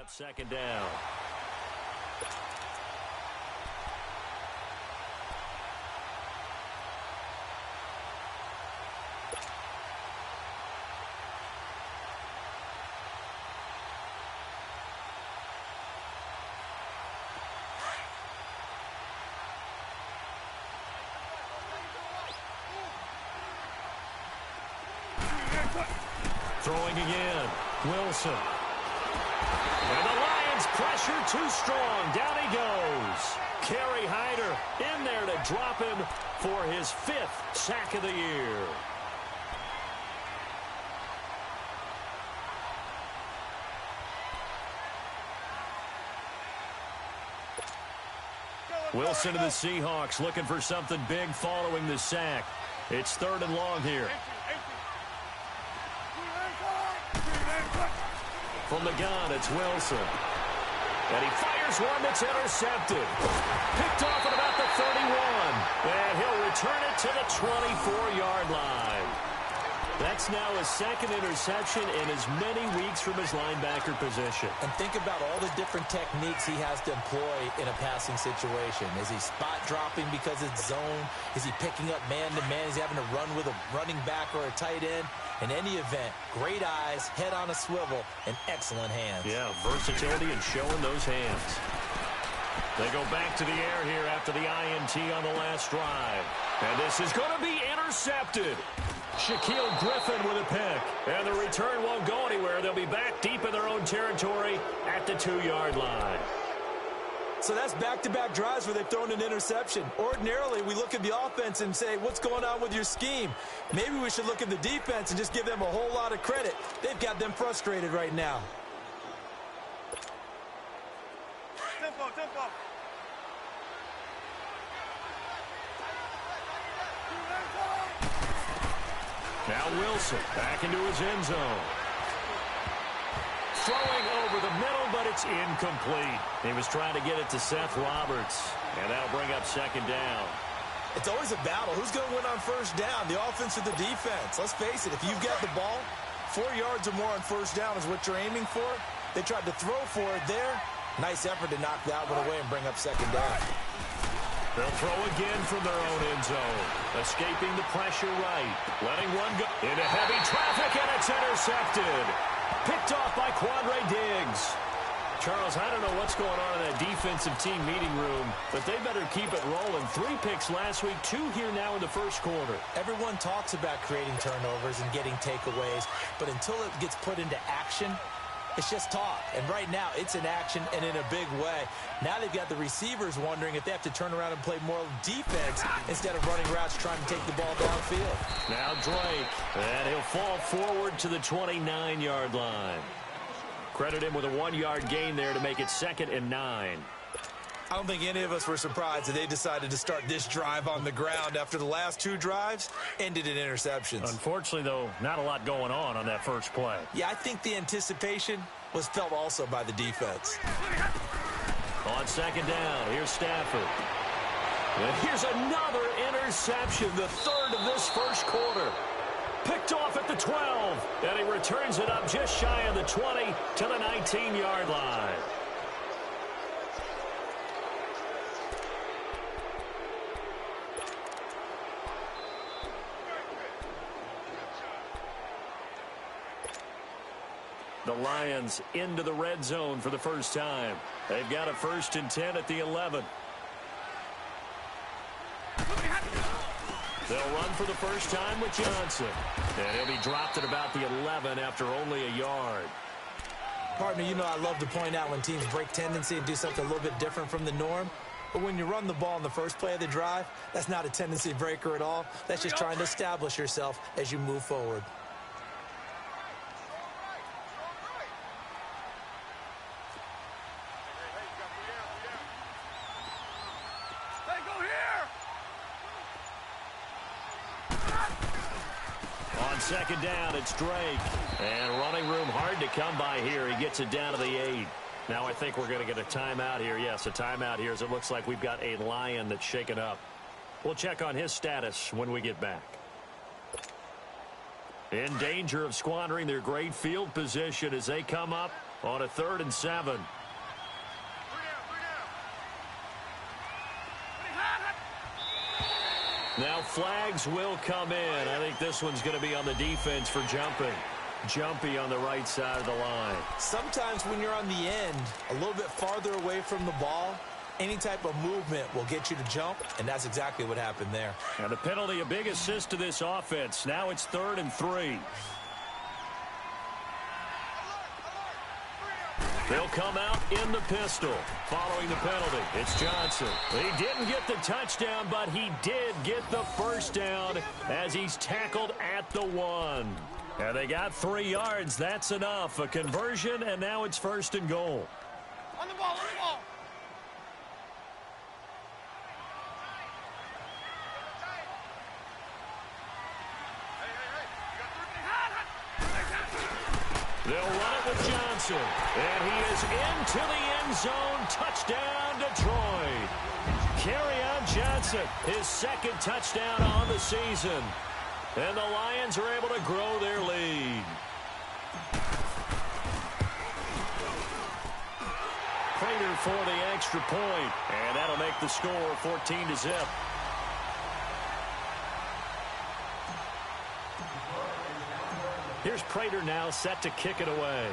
up second down. Throwing again, Wilson. And the Lions pressure too strong. Down he goes. Kerry Hyder in there to drop him for his 5th sack of the year. Wilson to the Seahawks looking for something big following the sack. It's 3rd and long here. From the gun, it's Wilson. And he fires one that's intercepted. Picked off at about the 31. And he'll return it to the 24-yard line. That's now his 2nd interception in as many weeks from his linebacker position. And think about all the different techniques he has to employ in a passing situation. Is he spot dropping because it's zone? Is he picking up man-to-man? Is he having to run with a running back or a tight end? In any event, great eyes, head on a swivel, and excellent hands. Yeah, versatility and showing those hands. They go back to the air here after the INT on the last drive. And this is going to be intercepted. Shaquille Griffin with a pick. And the return won't go anywhere. They'll be back deep in their own territory at the 2-yard line. So that's back-to-back drives where they've thrown an interception. Ordinarily, we look at the offense and say, what's going on with your scheme? Maybe we should look at the defense and just give them a whole lot of credit. They've got them frustrated right now. Tempo, tempo. Now Wilson back into his end zone. Throwing over the middle, but it's incomplete. He was trying to get it to Seth Roberts, and that'll bring up 2nd down. It's always a battle. Who's going to win on 1st down, the offense or the defense? Let's face it, if you've got the ball, 4 yards or more on 1st down is what you're aiming for. They tried to throw for it there. Nice effort to knock that one away and bring up 2nd down. They'll throw again from their own end zone. Escaping the pressure right. Letting one go into heavy traffic, and it's intercepted. Picked off by Quandre Diggs. Charles, I don't know what's going on in that defensive team meeting room, but they better keep it rolling. 3 picks last week, 2 here now in the 1st quarter. Everyone talks about creating turnovers and getting takeaways, but until it gets put into action, it's just talk. And right now, it's in action and in a big way. Now they've got the receivers wondering if they have to turn around and play more defense instead of running routes trying to take the ball downfield. Now Drake, and he'll fall forward to the 29-yard line. Credit him with a 1-yard gain there to make it 2nd and 9. I don't think any of us were surprised that they decided to start this drive on the ground after the last 2 drives ended in interceptions. Unfortunately, though, not a lot going on that first play. Yeah, I think the anticipation was felt also by the defense. On 2nd down, here's Stafford. And here's another interception, the 3rd of this 1st quarter. Picked off at the 12, and he returns it up just shy of the 20 to the 19-yard line. The Lions into the red zone for the first time. They've got a 1st and 10 at the 11. They'll run for the first time with Johnson. And he'll be dropped at about the 11 after only a yard. Partner, you know I love to point out when teams break tendency and do something a little bit different from the norm. But when you run the ball in the first play of the drive, that's not a tendency breaker at all. That's just trying to establish yourself as you move forward. On 2nd down, it's Drake. And running room hard to come by here. He gets it down to the 8. Now I think we're going to get a timeout here. Yes, a timeout here as it looks like we've got a Lion that's shaken up. We'll check on his status when we get back. In danger of squandering their great field position as they come up on a 3rd and 7. Now flags will come in. I think this one's going to be on the defense for jumping. Jumpy on the right side of the line. Sometimes when you're on the end, a little bit farther away from the ball, any type of movement will get you to jump, and that's exactly what happened there. And the penalty, a big assist to this offense. Now it's 3rd and 3. They'll come out in the pistol following the penalty. It's Johnson. He didn't get the touchdown, but he did get the first down as he's tackled at the 1. And they got 3 yards. That's enough. A conversion, and now it's 1st and goal. On the ball, on the ball. They'll run it with Johnson. And he is into the end zone. Touchdown, Detroit. Kerryon Johnson, his 2nd touchdown on the season. And the Lions are able to grow their lead. Prater for the extra point. And that'll make the score 14-0. Here's Prater now set to kick it away.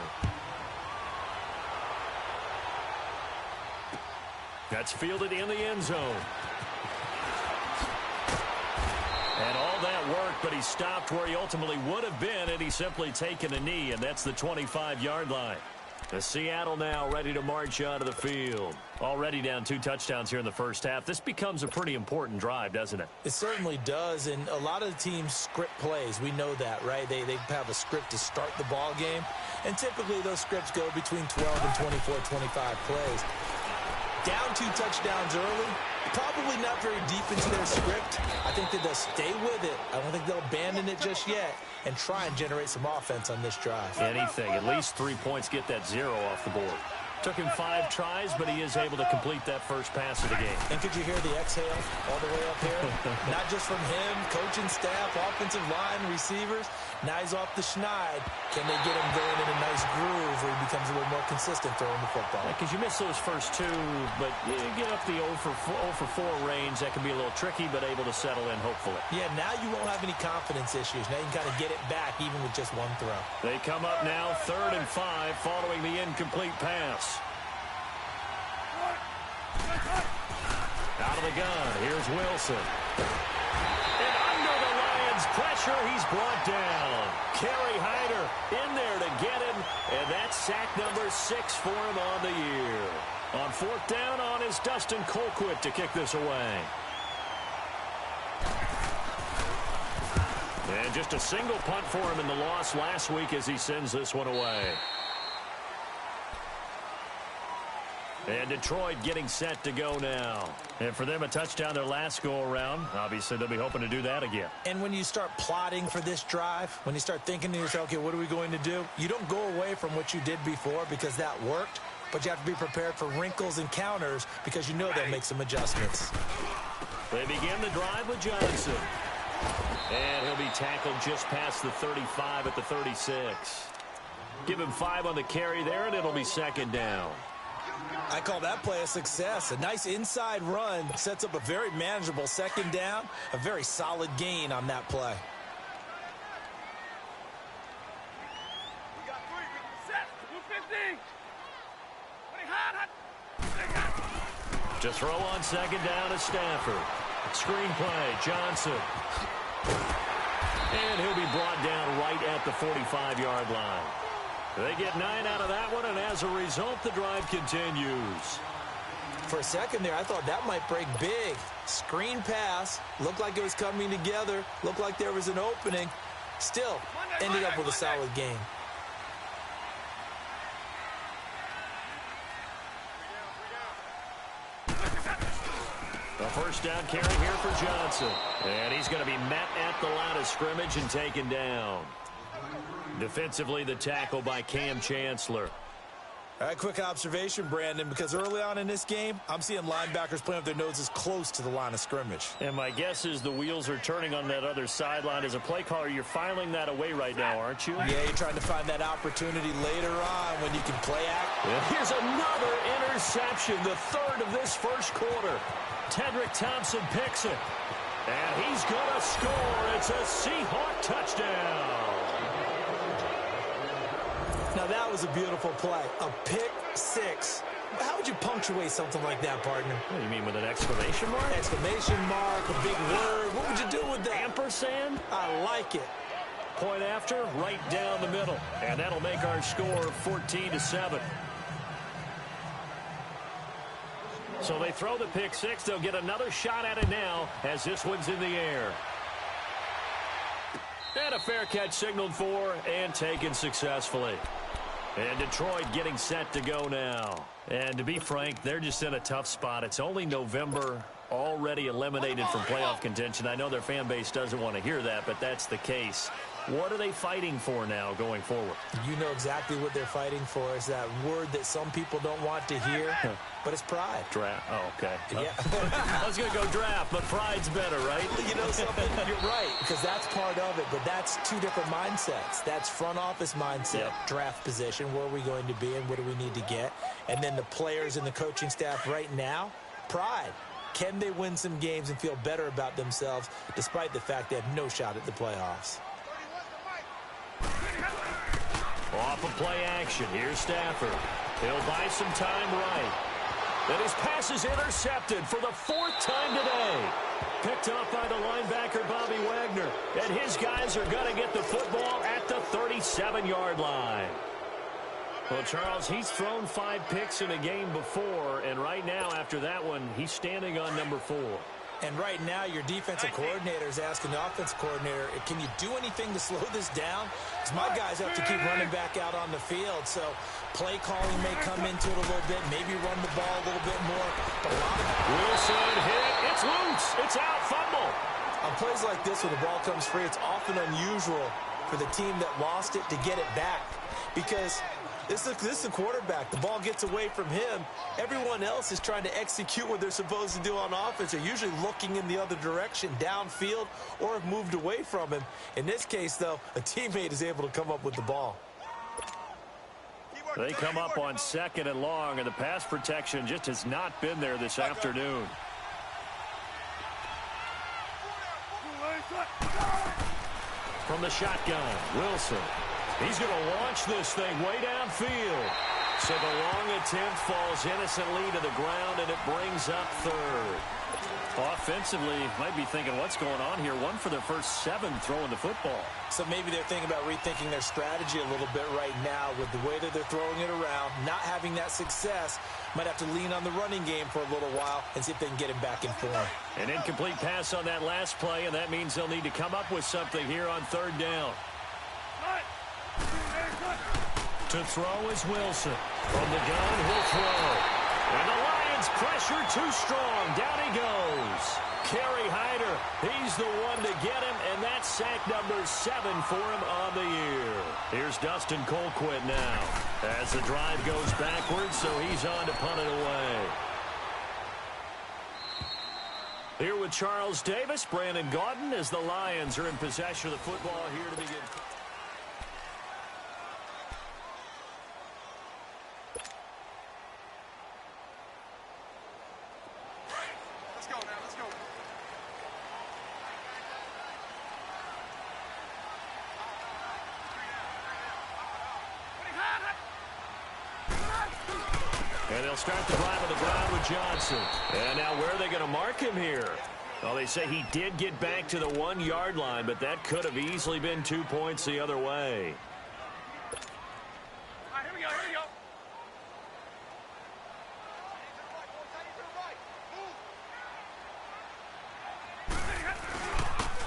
That's fielded in the end zone. And all that worked, but he stopped where he ultimately would have been had he simply taken a knee, and that's the 25-yard line. The Seattle now ready to march out of the field. Already down 2 touchdowns here in the first half. This becomes a pretty important drive, doesn't it? It certainly does, and a lot of the teams script plays. We know that, right? They have a script to start the ball game, and typically those scripts go between 12 and 24, 25 plays. Down 2 touchdowns early, probably not very deep into their script. I think that they'll stay with it. I don't think they'll abandon it just yet and try and generate some offense on this drive. Anything. At least 3 points, get that 0 off the board. Took him 5 tries, but he is able to complete that first pass of the game. And could you hear the exhale all the way up here? Not just from him, coaching staff, offensive line, receivers. Now he's off the schneid. Can they get him going in a nice groove where he becomes a little more consistent throwing the football? Because you miss those first 2, but you get up the 0 for 4 range. That can be a little tricky, but able to settle in, hopefully. Yeah, now you won't have any confidence issues. Now you can kind of get it back even with just 1 throw. They come up now 3rd and 5 following the incomplete pass. Out of the gun, here's Wilson. And under the Lions' pressure, he's brought down. Kerry Hyder in there to get him, and that's sack number 6 for him on the year. On 4th down on is Dustin Colquitt to kick this away. And just a single punt for him in the loss last week as he sends this one away. And Detroit getting set to go now. And for them, a touchdown their last go-around. Obviously, they'll be hoping to do that again. And when you start plotting for this drive, when you start thinking to yourself, okay, what are we going to do? You don't go away from what you did before because that worked, but you have to be prepared for wrinkles and counters because you know they'll make some adjustments. They begin the drive with Johnson. And he'll be tackled just past the 35 at the 36. Give him 5 on the carry there, and it'll be 2nd down. I call that play a success. A nice inside run sets up a very manageable 2nd down. A very solid gain on that play. We got 3. We set. 250. To throw on 2nd down is Stafford. Screen play, Johnson. And he'll be brought down right at the 45-yard line. They get 9 out of that one, and as a result, the drive continues. For a second there, I thought that might break big. Screen pass. Looked like it was coming together. Looked like there was an opening. Still, ended up with a solid game. A 1st down carry here for Johnson. And he's going to be met at the line of scrimmage and taken down. Defensively, the tackle by Cam Chancellor. All right, quick observation, Brandon, because early on in this game, I'm seeing linebackers playing with their noses close to the line of scrimmage. And my guess is the wheels are turning on that other sideline. As a play caller, you're filing that away right now, aren't you? Yeah, you're trying to find that opportunity later on when you can play act. And here's another interception, the third of this first quarter. Tedrick Thompson picks it. And he's going to score. It's a Seahawk touchdown. Now, that was a beautiful play. A pick six. How would you punctuate something like that, partner? What do you mean, with an exclamation mark? Exclamation mark, a big word. What would you do with that? Ampersand? I like it. Point after, right down the middle. And that'll make our score 14-7. So they throw the pick six. They'll get another shot at it now as this one's in the air. And a fair catch signaled for and taken successfully. And Detroit getting set to go now. And to be frank, they're just in a tough spot. It's only November, already eliminated from playoff contention. I know their fan base doesn't want to hear that, but that's the case. What are they fighting for now going forward? You know exactly what they're fighting for. Is that word that some people don't want to hear, but it's pride. Draft. Oh, okay. Yeah. I was going to go draft, but pride's better, right? You know something? You're right, because that's part of it, but that's two different mindsets. That's front office mindset, draft position, where are we going to be and what do we need to get? And then the players and the coaching staff right now, pride. Can they win some games and feel better about themselves despite the fact they have no shot at the playoffs? Off of play action. Here's Stafford. He'll buy some time right. And his pass is intercepted for the fourth time today. Picked up by the linebacker, Bobby Wagner. And his guys are going to get the football at the 37-yard line. Well, Charles, he's thrown 5 picks in a game before, and right now, after that one, he's standing on number 4. And right now, your defensive coordinator is asking the offensive coordinator, can you do anything to slow this down? Because my guys have to keep running back out on the field. So play calling may come into it a little bit, maybe run the ball a little bit more. But a lot of Wilson hit. It's loose. It's out. Fumble. On plays like this where the ball comes free, it's often unusual for the team that lost it to get it back. Because this is a quarterback. The ball gets away from him. Everyone else is trying to execute what they're supposed to do on offense. They're usually looking in the other direction, downfield, or have moved away from him. In this case, though, a teammate is able to come up with the ball. They come up on 2nd and long, and the pass protection just has not been there this afternoon. From the shotgun, Wilson. He's going to launch this thing way downfield. So the long attempt falls innocently to the ground, and it brings up 3rd. Offensively, might be thinking, what's going on here? 1 for their first 7 throwing the football. So maybe they're thinking about rethinking their strategy a little bit right now with the way that they're throwing it around, not having that success. Might have to lean on the running game for a little while and see if they can get him back in form. An incomplete pass on that last play, and that means they'll need to come up with something here on 3rd down. To throw is Wilson. From the gun, he'll throw. And the Lions pressure too strong. Down he goes. Kerry Hyder, he's the one to get him, and that's sack number 7 for him on the year. Here's Dustin Colquitt now. As the drive goes backwards, so he's on to punt it away. Here with Charles Davis, Brandon Gaudin, as the Lions are in possession of the football here to begin. And they'll start the drive on the ground with Johnson. And now where are they going to mark him here? Well, they say he did get back to the 1-yard line, but that could have easily been 2 points the other way. All right, here we go, here we go.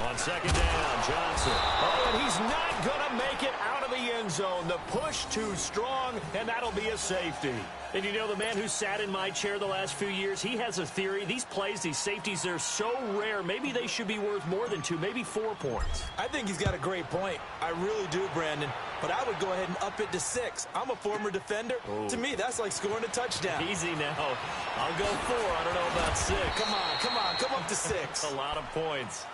On On second down, Johnson. Oh, and he's not going to make it out of the end zone. The push too strong, and that'll be a safety. And you know, the man who sat in my chair the last few years, he has a theory. These plays, these safeties, they're so rare. Maybe they should be worth more than 2, maybe 4 points. I think he's got a great point. I really do, Brandon. But I would go ahead and up it to 6. I'm a former defender. Ooh. To me, that's like scoring a touchdown. Easy now. I'll go 4. I don't know about 6. Come up to 6. A lot of points.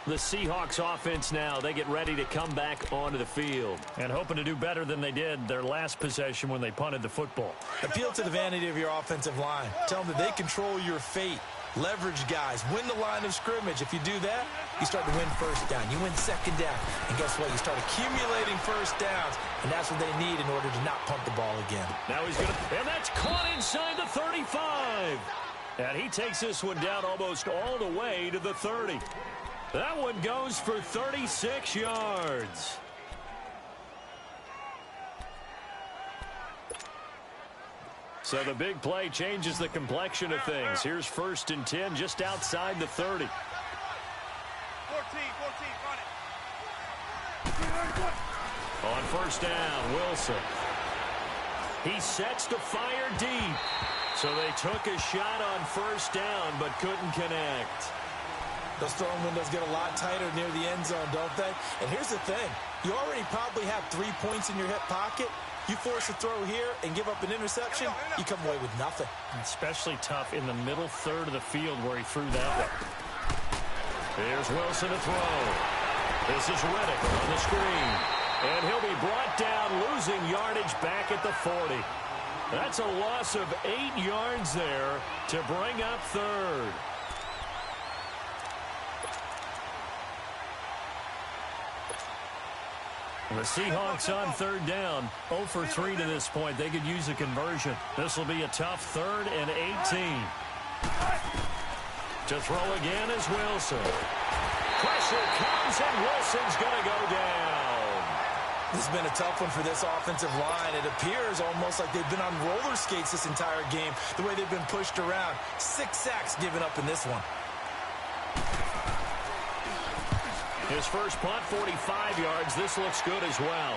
The Seahawks offense now, they get ready to come back onto the field. And hoping to do better than they did their last possession when they punted the football. Appeal to the vanity of your offensive line. Tell them that they control your fate. Leverage guys. Win the line of scrimmage. If you do that, you start to win first down. You win second down. And guess what? You start accumulating first downs. And that's what they need in order to not punt the ball again. Now he's going to, and that's caught inside the 35. And he takes this one down almost all the way to the 30. That one goes for 36 yards. So the big play changes the complexion of things. Here's 1st and 10 just outside the 30. 14, run it. On 1st down, Wilson. He sets to fire deep. So they took a shot on 1st down but couldn't connect. Those throwing windows get a lot tighter near the end zone, don't they? And here's the thing. You already probably have 3 points in your hip pocket. You force a throw here and give up an interception, you come away with nothing. Especially tough in the middle third of the field where he threw that one. Here's Wilson to throw. This is Riddick on the screen. And he'll be brought down, losing yardage back at the 40. That's a loss of 8 yards there to bring up 3rd. The Seahawks on 3rd down, 0 for 3 to this point. They could use a conversion. This will be a tough 3rd and 18. To throw again is Wilson. Pressure comes, and Wilson's going to go down. This has been a tough one for this offensive line. It appears almost like they've been on roller skates this entire game, the way they've been pushed around. 6 sacks given up in this one. His first punt, 45 yards. This looks good as well.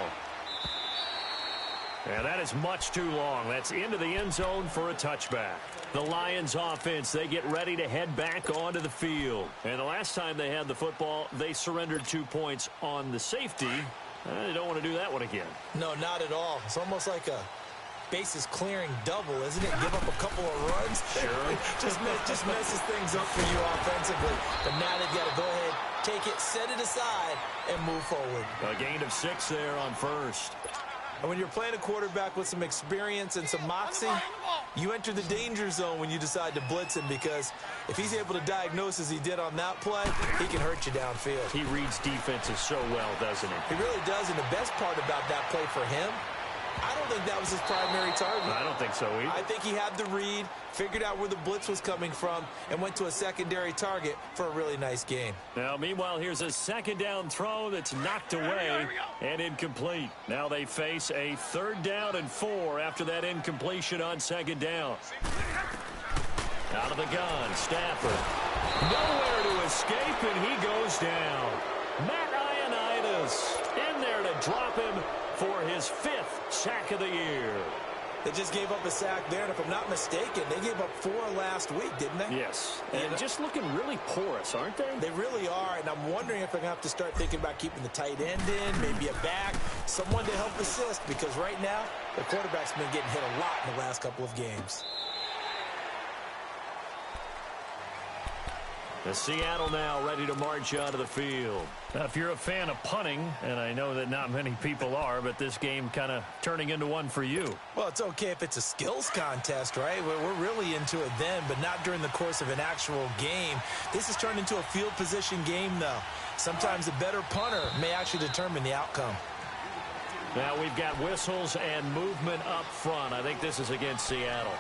And that is much too long. That's into the end zone for a touchback. The Lions offense, they get ready to head back onto the field. And the last time they had the football, they surrendered 2 points on the safety. They don't want to do that one again. No, not at all. It's almost like a bases clearing double, isn't it? Give up a couple of runs. Sure. just messes things up for you offensively. But now they've got to go ahead, take it, set it aside, and move forward. A gain of 6 there on 1st. And when you're playing a quarterback with some experience and some moxie, you enter the danger zone when you decide to blitz him, because if he's able to diagnose as he did on that play, he can hurt you downfield. He reads defenses so well, doesn't he? He really does, and the best part about that play for him, I don't think that was his primary target. I don't think so either. I think he had the read, figured out where the blitz was coming from, and went to a secondary target for a really nice game. Now, meanwhile, here's a 2nd down throw that's knocked away and incomplete. Now they face a 3rd down and 4 after that incompletion on 2nd down. Out of the gun, Stafford. Nowhere to escape, and he goes down. Matt Ioannidis in there to drop him for his 5th sack of the year. They just gave up a sack there, and if I'm not mistaken, they gave up 4 last week, didn't they? Yes, and just looking really porous, aren't they? They really are, and I'm wondering if they're going to have to start thinking about keeping the tight end in, maybe a back, someone to help assist, because right now, the quarterback's been getting hit a lot in the last couple of games. The Seattle now ready to march onto the field. Now, if you're a fan of punting, and I know that not many people are, but this game kind of turning into one for you. Well, it's okay if it's a skills contest, right? We're really into it then, but not during the course of an actual game. This has turned into a field position game, though. Sometimes a better punter may actually determine the outcome. Now we've got whistles and movement up front. I think this is against Seattle.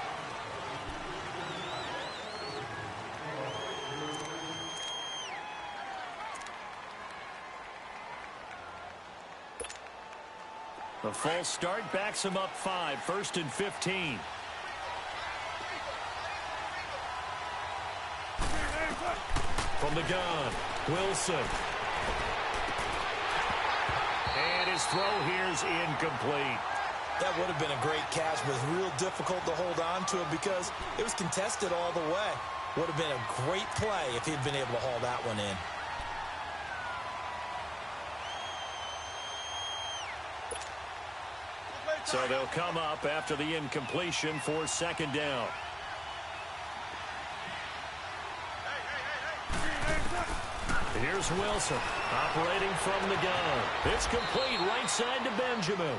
The false start backs him up 5, 1st and 15. from the gun. Wilson. And his throw here's incomplete. That would have been a great catch, but it was real difficult to hold on to it because it was contested all the way. Would have been a great play if he'd been able to haul that one in. So they'll come up after the incompletion for second down. Here's Wilson operating from the gun. It's complete right side to Benjamin.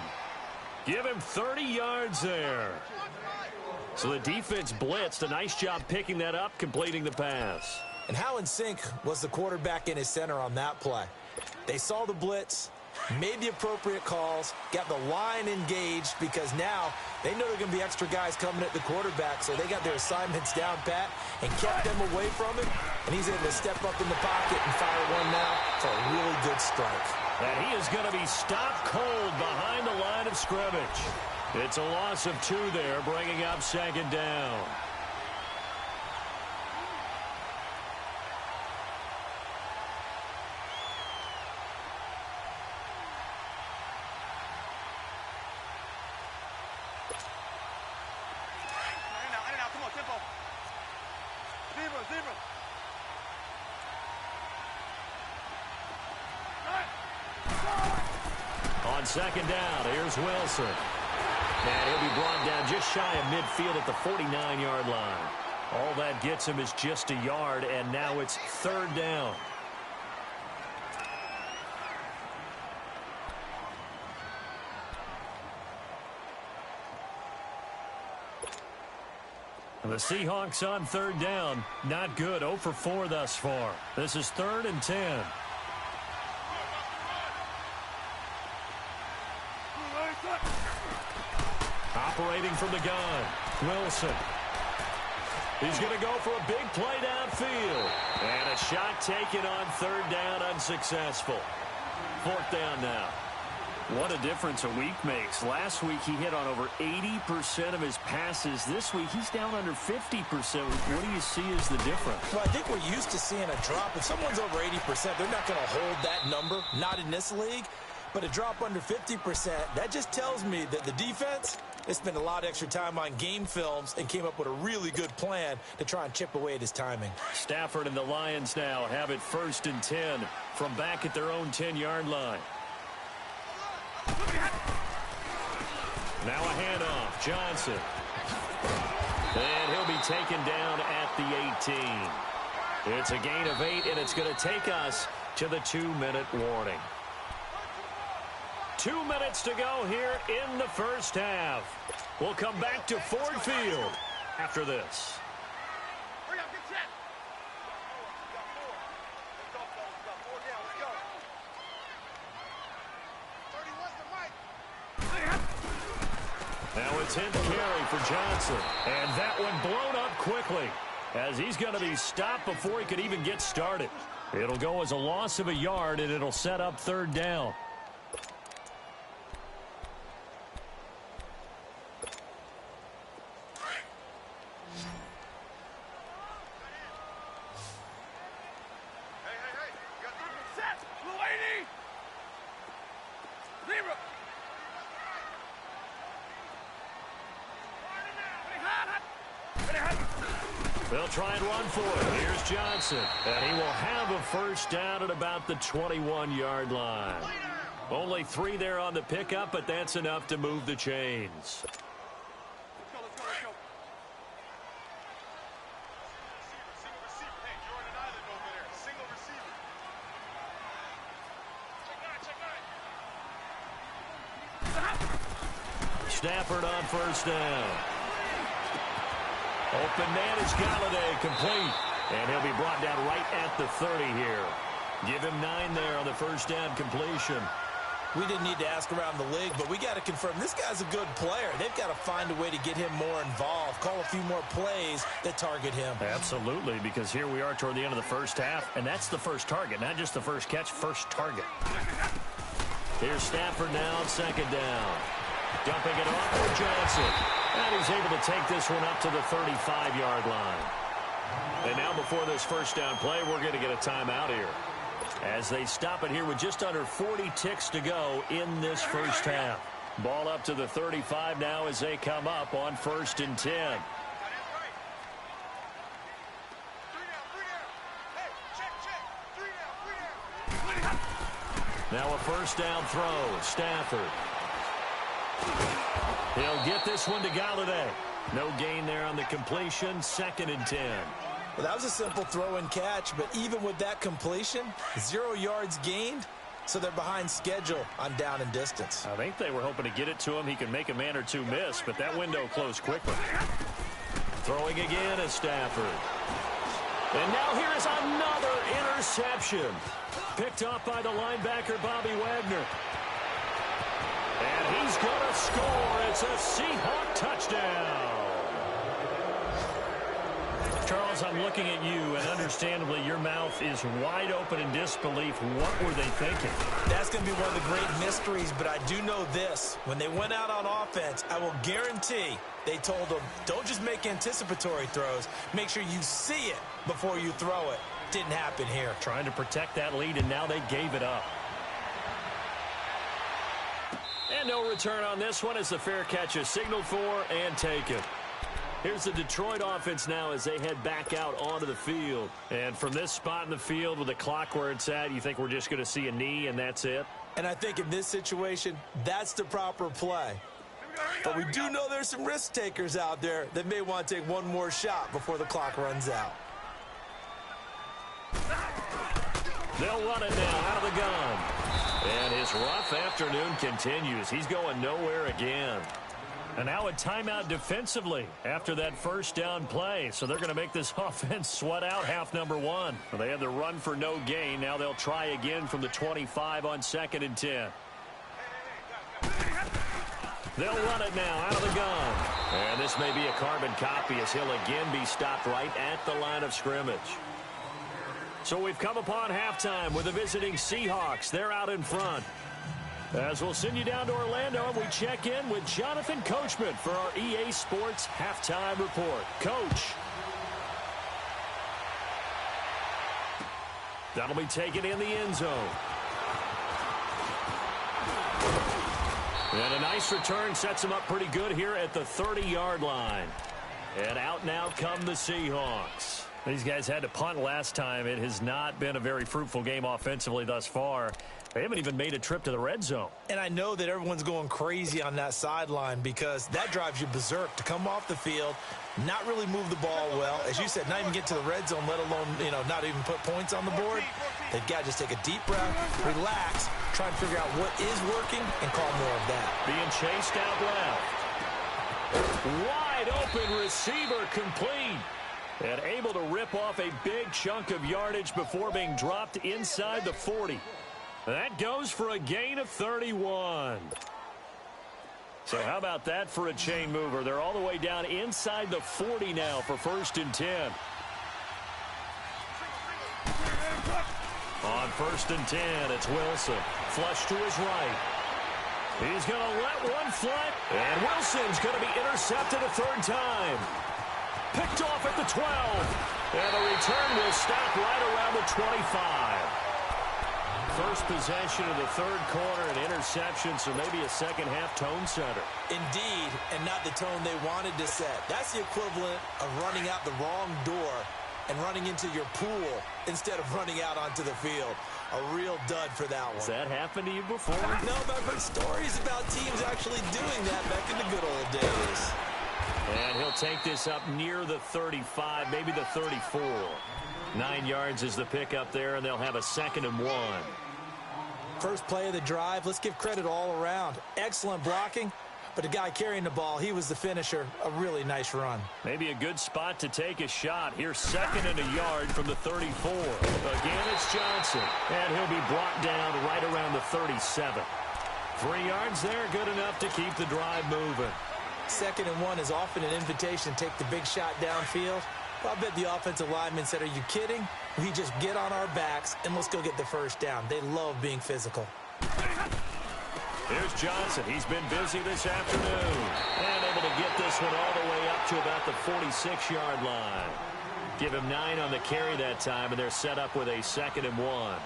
Give him 30 yards there. So the defense blitzed. A nice job picking that up, completing the pass. And how in sync was the quarterback and his center on that play? They saw the blitz, made the appropriate calls, got the line engaged because now they know there are going to be extra guys coming at the quarterback, so they got their assignments down pat and kept them away from him, and he's able to step up in the pocket and fire one now for a really good strike. And he is going to be stopped cold behind the line of scrimmage. It's a loss of 2 there, bringing up second down. On second down, here's Wilson. And he'll be brought down just shy of midfield at the 49-yard line. All that gets him is just a yard, and now it's third down. And the Seahawks on third down. Not good. 0 for 4 thus far. This is 3rd and 10. Operating from the gun, Wilson. He's going to go for a big play downfield. And a shot taken on third down, unsuccessful. 4th down now. What a difference a week makes. Last week he hit on over 80% of his passes. This week he's down under 50%. What do you see as the difference? Well, I think we're used to seeing a drop. If someone's over 80%, they're not going to hold that number. Not in this league. But a drop under 50%, that just tells me that the defense, they spent a lot of extra time on game films and came up with a really good plan to try and chip away at his timing. Stafford and the Lions now have it 1st and 10 from back at their own 10-yard line. Now a handoff, Johnson. And he'll be taken down at the 18. It's a gain of 8, and it's going to take us to the 2-minute warning. 2 minutes to go here in the first half. We'll come back to Ford Field after this. Hurry up, get set. Let's go, 4 down, let's go. 31's the mic. Now it's 10th carry for Johnson. And that one blown up quickly as he's going to be stopped before he could even get started. It'll go as a loss of a yard, and it'll set up third down. They'll try and run for it. Here's Johnson. And he will have a first down at about the 21-yard line. Only 3 there on the pickup, but that's enough to move the chains. Let's go, let's go, let's go. Single receiver. Hey, you're on an island over there. Single receiver. Check 9, check 9. Stafford on first down. Open man is Galladay, complete. And he'll be brought down right at the 30 here. Give him 9 there on the first down completion. We didn't need to ask around the league, but we got to confirm this guy's a good player. They've got to find a way to get him more involved, call a few more plays that target him. Absolutely, because here we are toward the end of the first half, and that's the first target, not just the first catch, first target. Here's Stafford now on second down. Dumping it off for Johnson. And he's able to take this one up to the 35-yard line. And now before this first down play, we're going to get a timeout here, as they stop it here with just under 40 ticks to go in this first half. Ball up to the 35 now as they come up on 1st and 10. Now a first down throw. Stafford. He'll get this one to Galladay. No gain there on the completion. 2nd and 10. Well, that was a simple throw and catch, but even with that completion, 0 yards gained, so they're behind schedule on down and distance. I think they were hoping to get it to him. He could make a man or two miss, but that window closed quickly. Throwing again is Stafford. And now here is another interception. Picked off by the linebacker, Bobby Wagner. And he's going to score. It's a Seahawk touchdown. Charles, I'm looking at you, and understandably, your mouth is wide open in disbelief. What were they thinking? That's going to be one of the great mysteries, but I do know this. When they went out on offense, I will guarantee they told them, don't just make anticipatory throws. Make sure you see it before you throw it. Didn't happen here. Trying to protect that lead, and now they gave it up. And no return on this one as the fair catch is signaled for and taken. Here's the Detroit offense now as they head back out onto the field. And from this spot in the field with the clock where it's at, you think we're just going to see a knee and that's it? And I think in this situation, that's the proper play. But we do know there's some risk takers out there that may want to take one more shot before the clock runs out. They'll run it now out of the gun. And his rough afternoon continues. He's going nowhere again. And now a timeout defensively after that first down play. So they're going to make this offense sweat out half number one. Well, they had the run for no gain. Now they'll try again from the 25 on 2nd and 10. They'll run it now out of the gun. And this may be a carbon copy as he'll again be stopped right at the line of scrimmage. So we've come upon halftime with the visiting Seahawks. They're out in front. As we'll send you down to Orlando, and we check in with Jonathan Coachman for our EA Sports Halftime Report. Coach. That'll be taken in the end zone. And a nice return sets him up pretty good here at the 30-yard line. And out now come the Seahawks. These guys had to punt last time. It has not been a very fruitful game offensively thus far. They haven't even made a trip to the red zone. And I know that everyone's going crazy on that sideline because that drives you berserk to come off the field, not really move the ball well. As you said, not even get to the red zone, let alone, not even put points on the board. They've got to just take a deep breath, relax, try and figure out what is working, and call more of that. Being chased out left. Wide open receiver complete. And able to rip off a big chunk of yardage before being dropped inside the 40. That goes for a gain of 31. So how about that for a chain mover? They're all the way down inside the 40 now for 1st and 10. On 1st and 10, it's Wilson. Flush to his right. He's going to let one fly. And Wilson's going to be intercepted a 3rd time. Picked off at the 12. And the return will stop right around the 25. First possession of the 3rd quarter, an interception, so maybe a second-half tone setter. Indeed, and not the tone they wanted to set. That's the equivalent of running out the wrong door and running into your pool instead of running out onto the field. A real dud for that one. Has that happened to you before? No, but I've heard stories about teams actually doing that back in the good old days. And he'll take this up near the 35, maybe the 34. 9 yards is the pickup there, and they'll have a 2nd and 1. First play of the drive, let's give credit all around. Excellent blocking, but the guy carrying the ball, he was the finisher. A really nice run. Maybe a good spot to take a shot. Here's 2nd and a yard from the 34. Again, it's Johnson, and he'll be brought down right around the 37. 3 yards there, good enough to keep the drive moving. 2nd and 1 is often an invitation to take the big shot downfield. I bet the offensive lineman said, are you kidding? We just get on our backs and let's go get the first down. They love being physical. Here's Johnson. He's been busy this afternoon. And able to get this one all the way up to about the 46-yard line. Give him 9 on the carry that time, and they're set up with a 2nd and 1.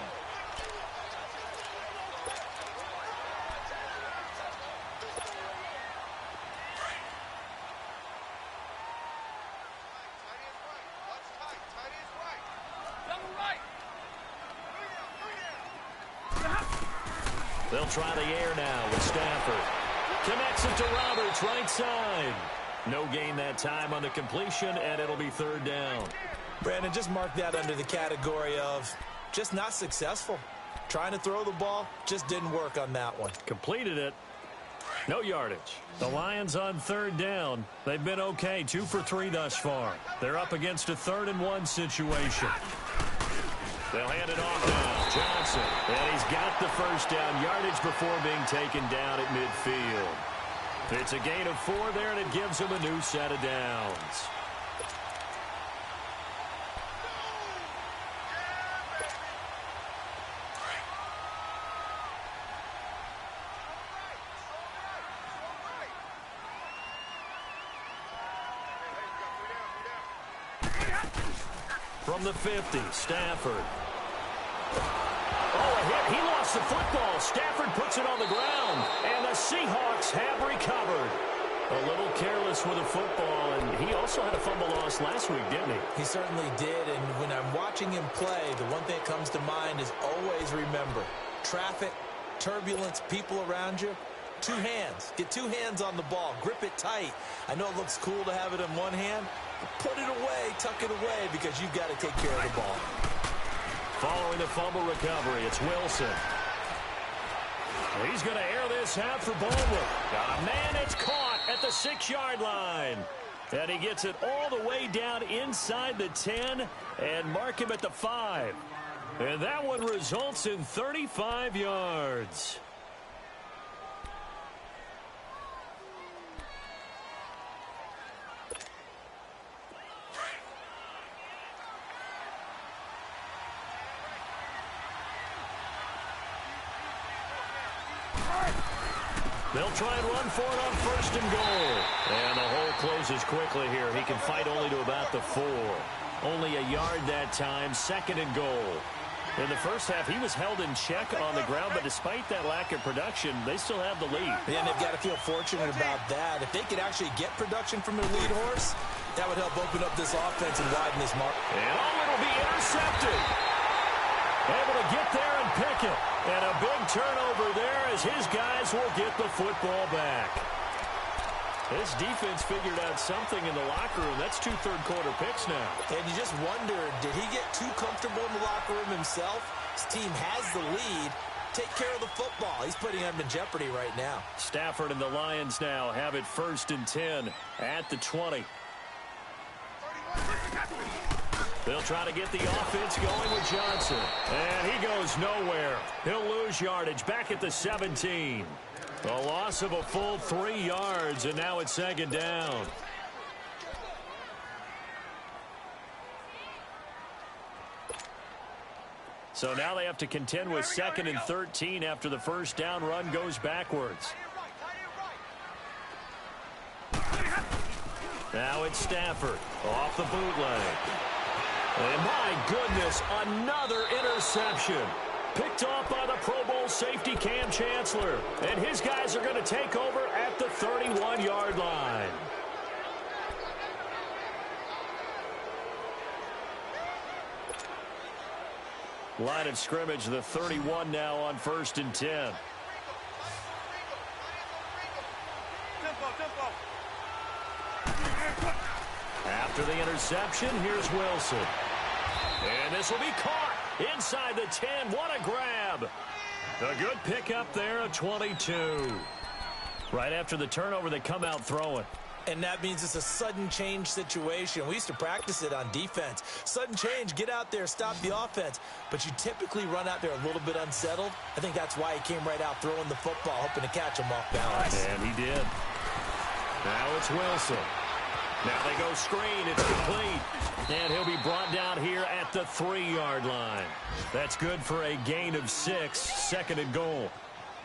They'll try the air now with Stafford. Connects it to Roberts, right side. No gain that time on the completion, and it'll be 3rd down. Brandon, just mark that under the category of just not successful. Trying to throw the ball, just didn't work on that one. Completed it. No yardage. The Lions on 3rd down. They've been okay, 2 for 3 thus far. They're up against a 3rd and 1 situation. They'll hand it off now. Johnson. And he's got the first down yardage before being taken down at midfield. It's a gain of 4 there, and it gives him a new set of downs. From the 50, Stafford. Oh, a hit. He lost the football. Stafford puts it on the ground, and the Seahawks have recovered. A little careless with the football, and he also had a fumble loss last week, didn't he? He certainly did, and when I'm watching him play, the one thing that comes to mind is always remember, traffic, turbulence, people around you, 2 hands. Get 2 hands on the ball. Grip it tight. I know it looks cool to have it in one hand, but put it away, tuck it away, because you've got to take care of the ball. Following the fumble recovery, it's Wilson. He's going to air this out for Baldwin. Man, it's caught at the 6-yard line. And he gets it all the way down inside the 10 and mark him at the 5. And that one results in 35 yards. They'll try and run for it on 1st and goal. And the hole closes quickly here. He can fight only to about the 4. Only a yard that time, 2nd and goal. In the first half, he was held in check on the ground, but despite that lack of production, they still have the lead. And they've got to feel fortunate about that. If they could actually get production from their lead horse, that would help open up this offense and widen this mark. And it'll be intercepted. Able to get there and pick it. And a big turnover there as his guys will get the football back. This defense figured out something in the locker room. That's 2 third-quarter picks now. And you just wonder, did he get too comfortable in the locker room himself? His team has the lead. Take care of the football. He's putting them in jeopardy right now. Stafford and the Lions now have it 1st and 10 at the 20. They'll try to get the offense going with Johnson. And he goes nowhere. He'll lose yardage back at the 17. A loss of a full 3 yards, and now it's 2nd down. So now they have to contend with 2nd and 13 after the first down run goes backwards. Now it's Stafford off the bootleg. And my goodness, another interception. Picked off by the Pro Bowl safety Cam Chancellor. And his guys are going to take over at the 31-yard line. Line of scrimmage, the 31 now on 1st and 10. After the interception, here's Wilson. And this will be caught inside the 10. What a grab. A good pickup there of 22. Right after the turnover, they come out throwing. And that means it's a sudden change situation. We used to practice it on defense. Sudden change, get out there, stop the offense. But you typically run out there a little bit unsettled. I think that's why he came right out throwing the football, hoping to catch him off balance. And he did. Now it's Wilson. Now they go screen. It's complete. And he'll be brought down here at the 3-yard line. That's good for a gain of 6, 2nd and goal.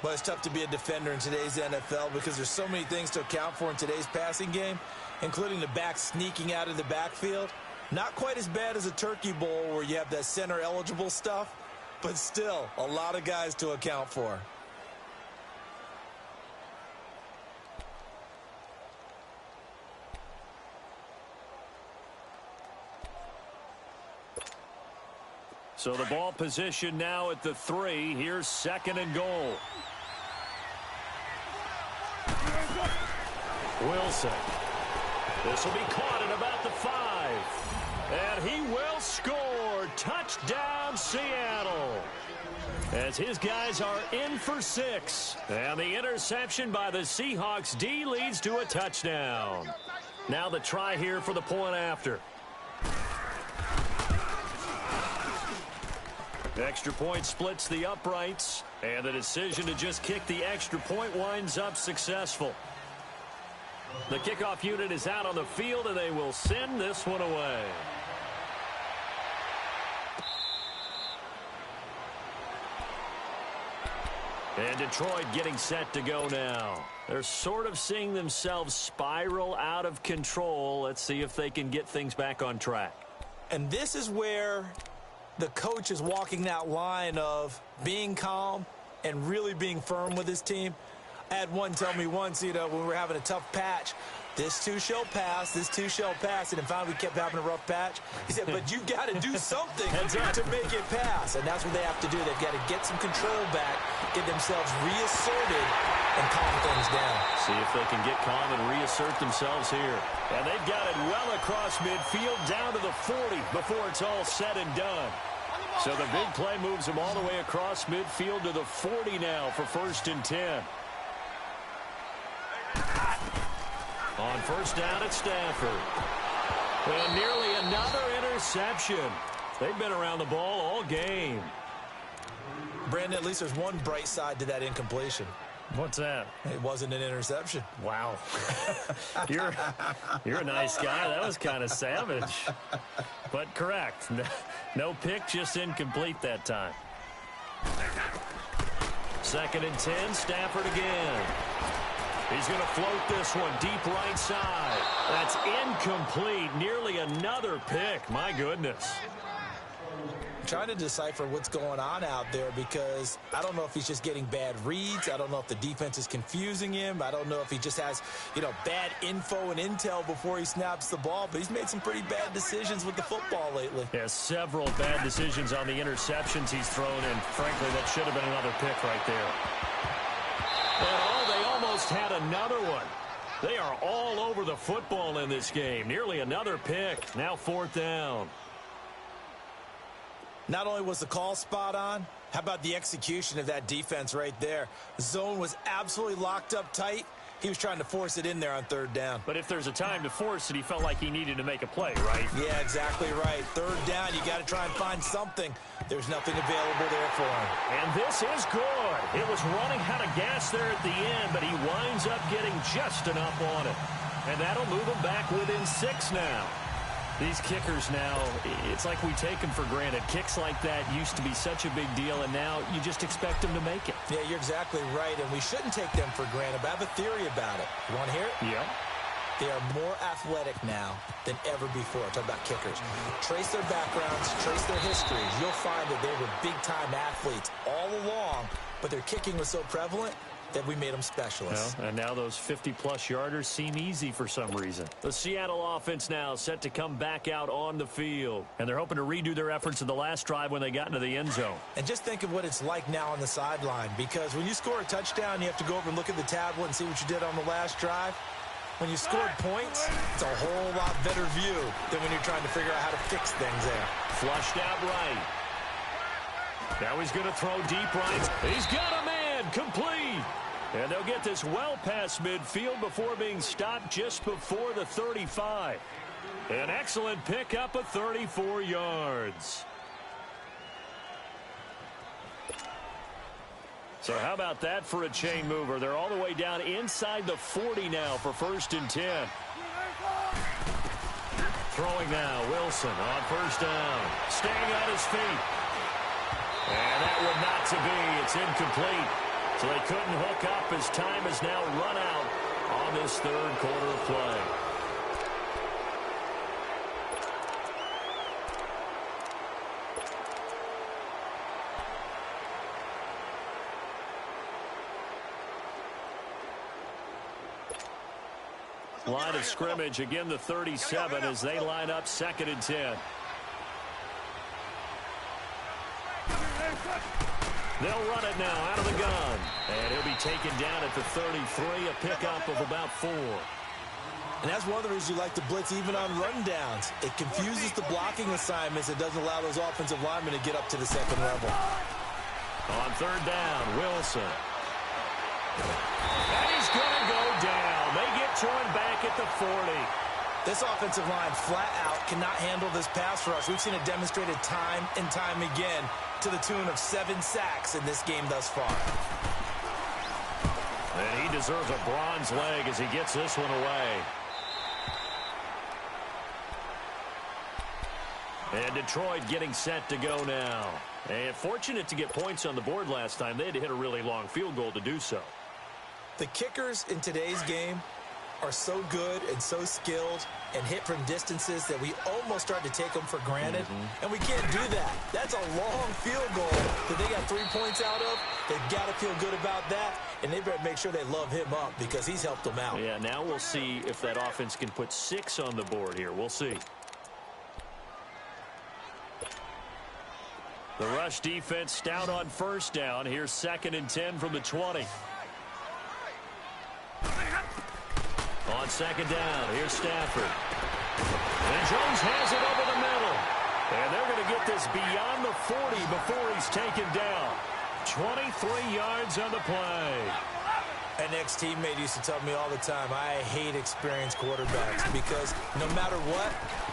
Well, it's tough to be a defender in today's NFL because there's so many things to account for in today's passing game, including the back sneaking out of the backfield. Not quite as bad as a turkey bowl where you have that center eligible stuff, but still a lot of guys to account for. So the ball position now at the 3. Here's 2nd and goal. Wilson. This will be caught at about the 5. And he will score. Touchdown, Seattle. As his guys are in for 6. And the interception by the Seahawks D leads to a touchdown. Now the try here for the point after. Extra point splits the uprights, and the decision to just kick the extra point winds up successful. The kickoff unit is out on the field, and they will send this one away. And Detroit getting set to go now. They're sort of seeing themselves spiral out of control. Let's see if they can get things back on track. And this is where the coach is walking that line of being calm and really being firm with his team. I had one tell me once, when we were having a tough patch, this too shall pass, this too shall pass, and finally we kept having a rough patch. He said, but you got to do something to make it pass, and that's what they have to do. They've got to get some control back, get themselves reasserted, and calm things down. See if they can get calm and reassert themselves here. And they've got it well across midfield down to the 40 before it's all said and done. So the big play moves them all the way across midfield to the 40 now for 1st and 10. On 1st down at Stafford. And nearly another interception. They've been around the ball all game. Brandon, at least there's one bright side to that incompletion. What's that? It wasn't an interception. Wow. You're a nice guy. That was kind of savage. But correct. No pick, just incomplete that time. 2nd and 10, Stafford again. He's going to float this one deep right side. That's incomplete. Nearly another pick. My goodness. I'm trying to decipher what's going on out there because I don't know if he's just getting bad reads. I don't know if the defense is confusing him. I don't know if he just has, bad info and intel before he snaps the ball. But he's made some pretty bad decisions with the football lately. Yeah, several bad decisions on the interceptions he's thrown, and frankly, that should have been another pick right there. And they almost had another one. They are all over the football in this game. Nearly another pick. Now 4th down. Not only was the call spot on, how about the execution of that defense right there? The zone was absolutely locked up tight. He was trying to force it in there on 3rd down. But if there's a time to force it, he felt like he needed to make a play, right? Yeah, exactly right. 3rd down, you got to try and find something. There's nothing available there for him. And this is good. It was running out of gas there at the end, but he winds up getting just enough on it. And that'll move him back within 6 now. These kickers now, it's like we take them for granted. Kicks like that used to be such a big deal, and now you just expect them to make it. Yeah, you're exactly right, and we shouldn't take them for granted, but I have a theory about it. You want to hear it? Yeah. They are more athletic now than ever before. Talk about kickers. Trace their backgrounds, trace their histories. You'll find that they were big-time athletes all along, but their kicking was so prevalent that we made them specialists. Well, and now those 50-plus yarders seem easy for some reason. The Seattle offense now set to come back out on the field. And they're hoping to redo their efforts in the last drive when they got into the end zone. And just think of what it's like now on the sideline, because when you score a touchdown, you have to go over and look at the tablet and see what you did on the last drive. When you scored points, it's a whole lot better view than when you're trying to figure out how to fix things there. Flushed out right. Now he's going to throw deep right. He's got a man, complete. And they'll get this well past midfield before being stopped just before the 35. An excellent pickup of 34 yards. So how about that for a chain mover? They're all the way down inside the 40 now for 1st and 10. Throwing now, Wilson on 1st down. Staying on his feet. And that one not to be. It's incomplete. So they couldn't hook up as time has now run out on this 3rd quarter of play. Line of scrimmage, again the 37 as they line up 2nd and 10. They'll run it now out of the gun. And he'll be taken down at the 33, a pickup of about 4. And that's one of the reasons you like to blitz even on rundowns. It confuses the blocking assignments. It doesn't allow those offensive linemen to get up to the second level. On 3rd down, Wilson. And he's going to go down. They get to him back at the 40. This offensive line flat out cannot handle this pass rush. We've seen it demonstrated time and time again to the tune of 7 sacks in this game thus far. And he deserves a bronze leg as he gets this one away. And Detroit getting set to go now. And fortunate to get points on the board last time. They had to hit a really long field goal to do so. The kickers in today's game are so good and so skilled and hit from distances that we almost start to take them for granted. And we can't do that. That's a long field goal that they got 3 points out of. They've got to feel good about that, and they better make sure they love him up because he's helped them out. Yeah, now we'll see if that offense can put 6 on the board here. We'll see. The rush defense stout on 1st down. Here's 2nd and 10 from the 20. On 2nd down, here's Stafford. And Jones has it over the middle. And they're going to get this beyond the 40 before he's taken down. 23 yards on the play. An ex-teammate used to tell me all the time, I hate experienced quarterbacks because no matter what,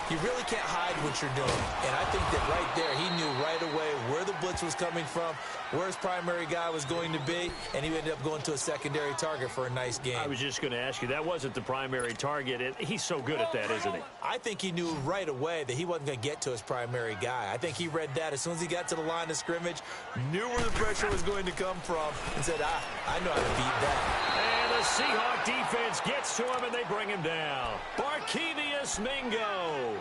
you really can't hide what you're doing. And I think that right there, he knew right away where the blitz was coming from, where his primary guy was going to be, and he ended up going to a secondary target for a nice game. I was just going to ask you, that wasn't the primary target. And he's so good at that, isn't he? I think he knew right away that he wasn't going to get to his primary guy. I think he read that as soon as he got to the line of scrimmage, knew where the pressure was going to come from, and said, I know how to beat that. And the Seahawk defense gets to him, and they bring him down. Barkevius Mingo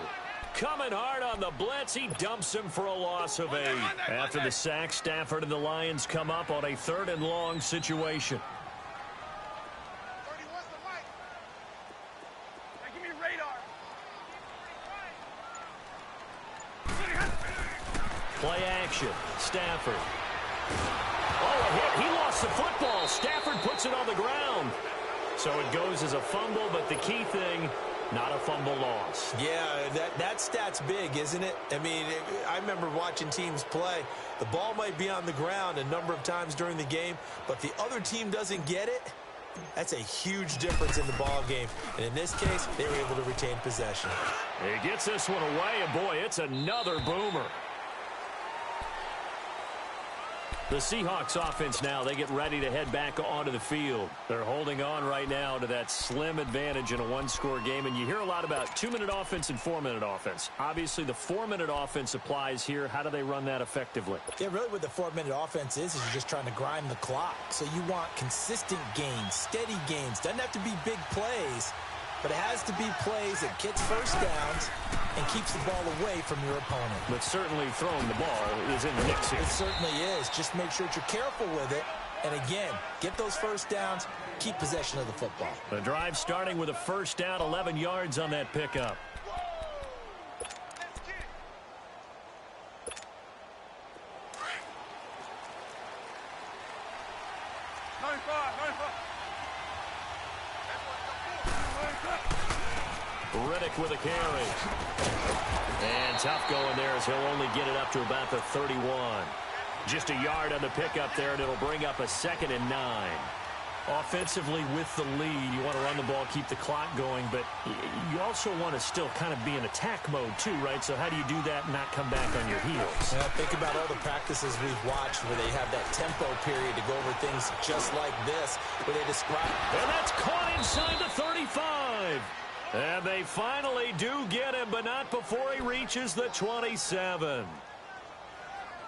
coming hard on the blitz. He dumps him for a loss of 8. After the sack, Stafford and the Lions come up on a 3rd and long situation. Give me radar. Play action. Stafford. Oh, a hit. He lost the football. Stafford puts it on the ground. So it goes as a fumble, but the key thing, not a fumble loss. Yeah, that stat's big, isn't it? I mean, I remember watching teams play. The ball might be on the ground a number of times during the game, but the other team doesn't get it. That's a huge difference in the ball game. And in this case, they were able to retain possession. He gets this one away, and boy, it's another boomer. The Seahawks offense now, they get ready to head back onto the field. They're holding on right now to that slim advantage in a 1-score game. And you hear a lot about 2-minute offense and 4-minute offense. Obviously, the 4-minute offense applies here. How do they run that effectively? Yeah, really what the 4-minute offense is you're just trying to grind the clock. So you want consistent gains, steady gains. Doesn't have to be big plays, but it has to be plays that gets first downs and keeps the ball away from your opponent. But certainly throwing the ball is in the mix here. It certainly is. Just make sure that you're careful with it. And again, get those first downs, keep possession of the football. The drive starting with a 1st down, 11 yards on that pickup. Riddick with a carry. And tough going there as he'll only get it up to about the 31. Just a yard on the pickup there, and it'll bring up a 2nd and 9. Offensively with the lead, you want to run the ball, keep the clock going, but you also want to still kind of be in attack mode too, right? So how do you do that and not come back on your heels? Yeah, think about all the practices we've watched where they have that tempo period to go over things just like this, where they describe. And that's caught inside the 35. And they finally do get him, but not before he reaches the 27.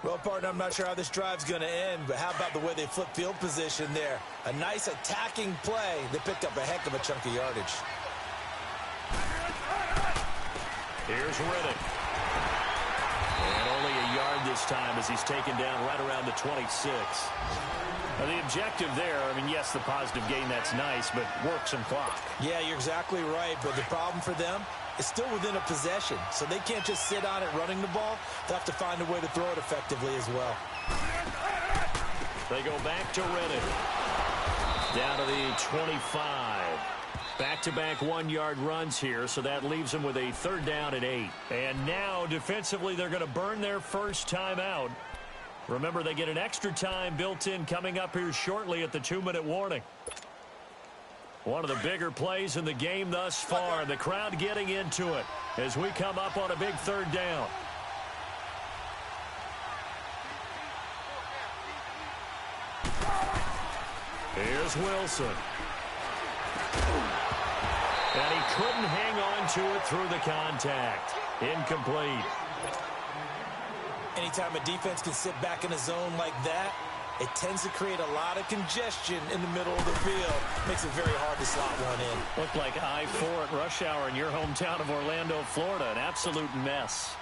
Well, partner, I'm not sure how this drive's going to end, but how about the way they flip field position there? A nice attacking play. They picked up a heck of a chunk of yardage. Here's Riddick. And only a yard this time as he's taken down right around the 26. Now, the objective there, I mean, yes, the positive gain, that's nice, but work some clock. Yeah, you're exactly right, but the problem for them is still within a possession, so they can't just sit on it running the ball. They have to find a way to throw it effectively as well. They go back to Reddick. Down to the 25. Back-to-back one-yard runs here, so that leaves them with a 3rd down and 8. And now, defensively, they're going to burn their first time out. Remember, they get an extra time built in coming up here shortly at the 2-minute warning. One of the bigger plays in the game thus far. The crowd getting into it as we come up on a big 3rd down. Here's Wilson. And he couldn't hang on to it through the contact. Incomplete. Anytime a defense can sit back in a zone like that, it tends to create a lot of congestion in the middle of the field. Makes it very hard to slot one in. Looked like I-4 at rush hour in your hometown of Orlando, Florida. An absolute mess.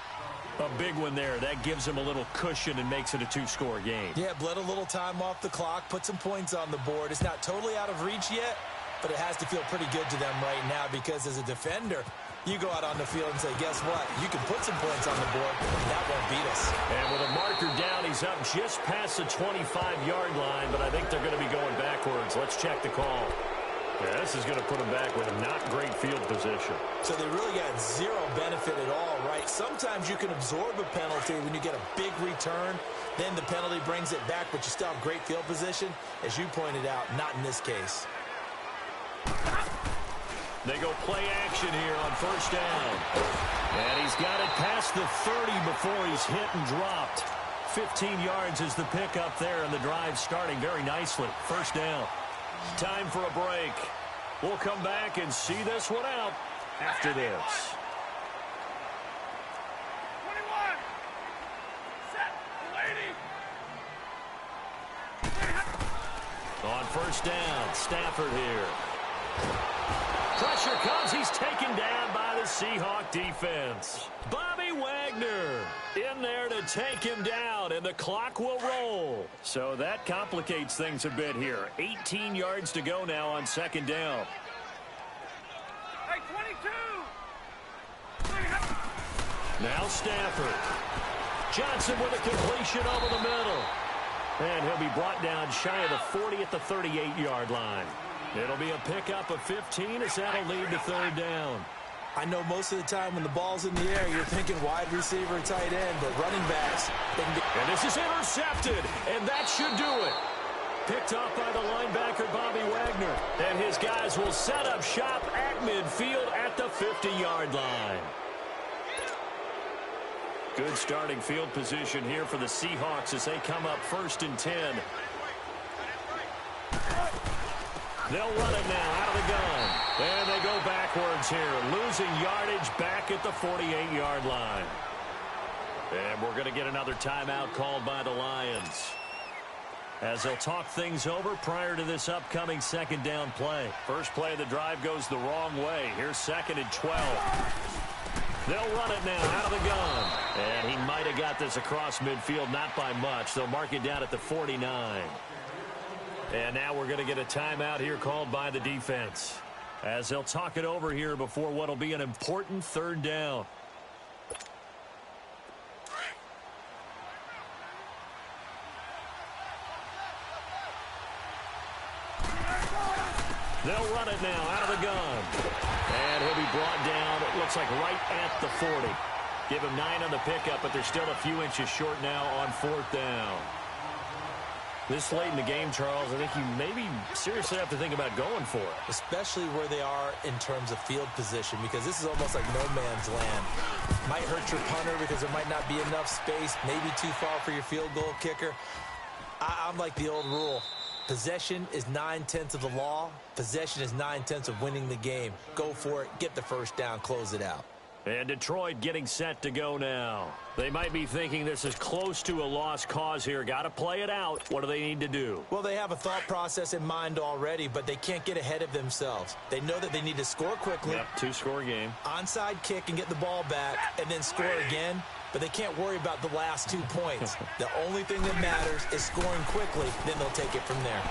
A big one there. That gives them a little cushion and makes it a 2-score game. Yeah, bled a little time off the clock, put some points on the board. It's not totally out of reach yet, but it has to feel pretty good to them right now because as a defender, you go out on the field and say, guess what? You can put some points on the board, and that won't beat us. And with a marker down, he's up just past the 25-yard line, but I think they're going to be going backwards. Let's check the call. Yeah, this is going to put them back with a not great field position. So they really got zero benefit at all, right? Sometimes you can absorb a penalty when you get a big return. Then the penalty brings it back, but you still have great field position. As you pointed out, not in this case. They go play action here on 1st down. And he's got it past the 30 before he's hit and dropped. 15 yards is the pickup there, and the drive starting very nicely. 1st down. Time for a break. We'll come back and see this one out after this. 21. Set. Lady. On 1st down, Stafford here. Pressure comes. He's taken down by the Seahawk defense. Bobby Wagner in there to take him down, and the clock will roll. So that complicates things a bit here. 18 yards to go now on 2nd down. Hey, 22. Now Stafford. Johnson with a completion over the middle. And he'll be brought down shy of the 40 at the 38-yard line. It'll be a pickup of 15 as that'll lead to 3rd down. I know most of the time when the ball's in the air, you're thinking wide receiver, tight end, but running backs. And this is intercepted, and that should do it. Picked off by the linebacker, Bobby Wagner. And his guys will set up shop at midfield at the 50-yard line. Good starting field position here for the Seahawks as they come up 1st and 10. They'll run it now out of the gun. And they go backwards here, losing yardage back at the 48-yard line. And we're going to get another timeout called by the Lions, as they'll talk things over prior to this upcoming 2nd down play. First play of the drive goes the wrong way. Here's 2nd and 12. They'll run it now out of the gun. And he might have got this across midfield, not by much. They'll mark it down at the 49. And now we're going to get a timeout here called by the defense, as they'll talk it over here before what will be an important 3rd down. They'll run it now out of the gun. And he'll be brought down, it looks like right at the 40. Give him 9 on the pickup, but they're still a few inches short now on 4th down. This late in the game, Charles, I think you maybe seriously have to think about going for it. Especially where they are in terms of field position, because this is almost like no man's land. Might hurt your punter because there might not be enough space, maybe too far for your field goal kicker. I'm like the old rule. Possession is 9/10 of the law. Possession is 9/10 of winning the game. Go for it, get the 1st down, close it out. And Detroit getting set to go now. They might be thinking this is close to a lost cause here. Got to play it out. What do they need to do? Well, they have a thought process in mind already, but they can't get ahead of themselves. They know that they need to score quickly. Yep, 2-score game. Onside kick and get the ball back, and then score again. but they can't worry about the last 2 points. The only thing that matters is scoring quickly, then they'll take it from there.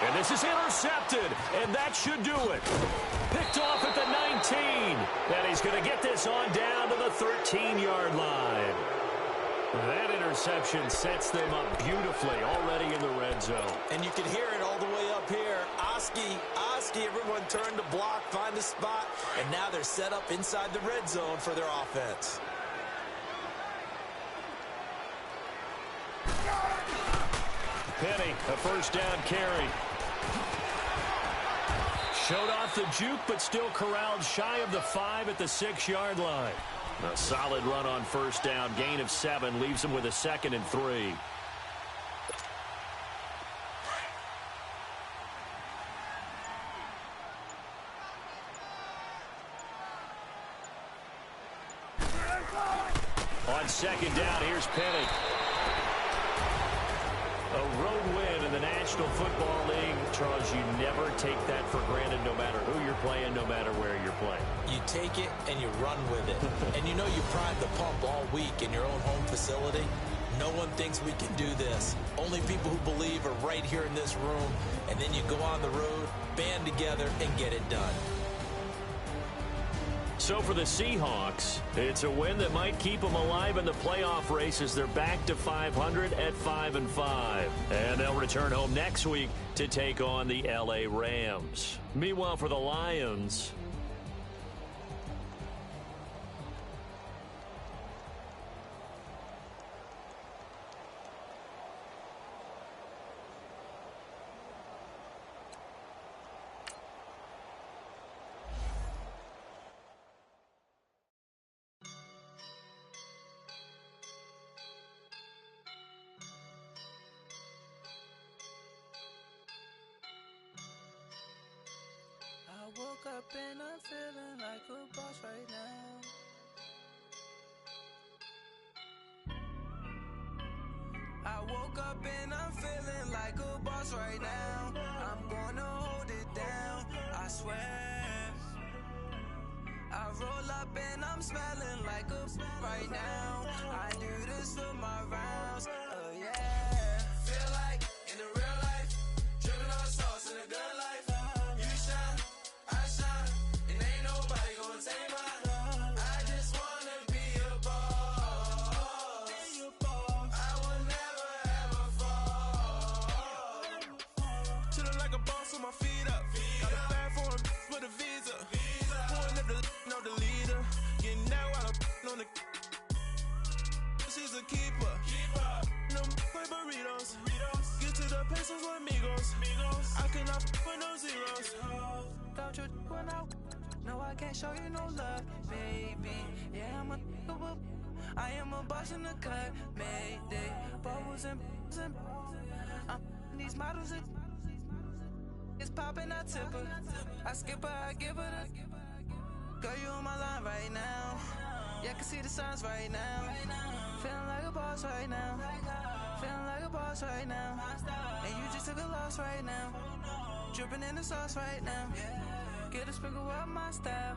And this is intercepted, and that should do it. Picked off at the 19, and he's going to get this on down to the 13-yard line. That interception sets them up beautifully already in the red zone. And you can hear it all the way up here. Oski, everyone turned to block, find a spot, and now they're set up inside the red zone for their offense. Penny, a first down carry. Showed off the juke, but still corralled shy of the 5 at the 6-yard line. A solid run on first down. Gain of 7 leaves him with a 2nd and 3. On 2nd down, here's Penny. A road win in the National Football League. Charles, you never take that for granted no matter who you're playing, no matter where you're playing. You take it and you run with it. And you know you primed the pump all week in your own home facility. No one thinks we can do this. Only people who believe are right here in this room. And then you go on the road, band together, and get it done. So for the Seahawks, it's a win that might keep them alive in the playoff race as they're back to 500 at 5-5. And they'll return home next week to take on the LA Rams. Meanwhile, for the Lions, I woke up and I'm feeling like a boss right now. I woke up and I'm feeling like a boss right now. I'm gonna hold it down, I swear. I roll up and I'm smelling like a right now. I do this for my rounds, oh yeah. Feel like in the real life, dripping on sauce in a good life. You shine, I shine, and ain't nobody gonna take mine. I just wanna be a boss. I will never ever fall. Chillin' like a boss with my feet up. Got a bag for him with a visa. Pulling up the know the leader. Getting that while I'm on the. She's a keeper. No play burritos. Get to the pesos with amigos. I cannot with no zeros. Don't you when no, I can't show you no love, baby. Yeah, I am a boss in the cut, Mayday. Bubbles and these models it's popping, I tip her. I skip her, I give her the. Girl, you on my line right now. Yeah, I can see the signs right now. Feeling like a boss right now. Feeling like a boss right now. And you just took a loss right now. Dripping in the sauce right now. Get a sprinkle up my style.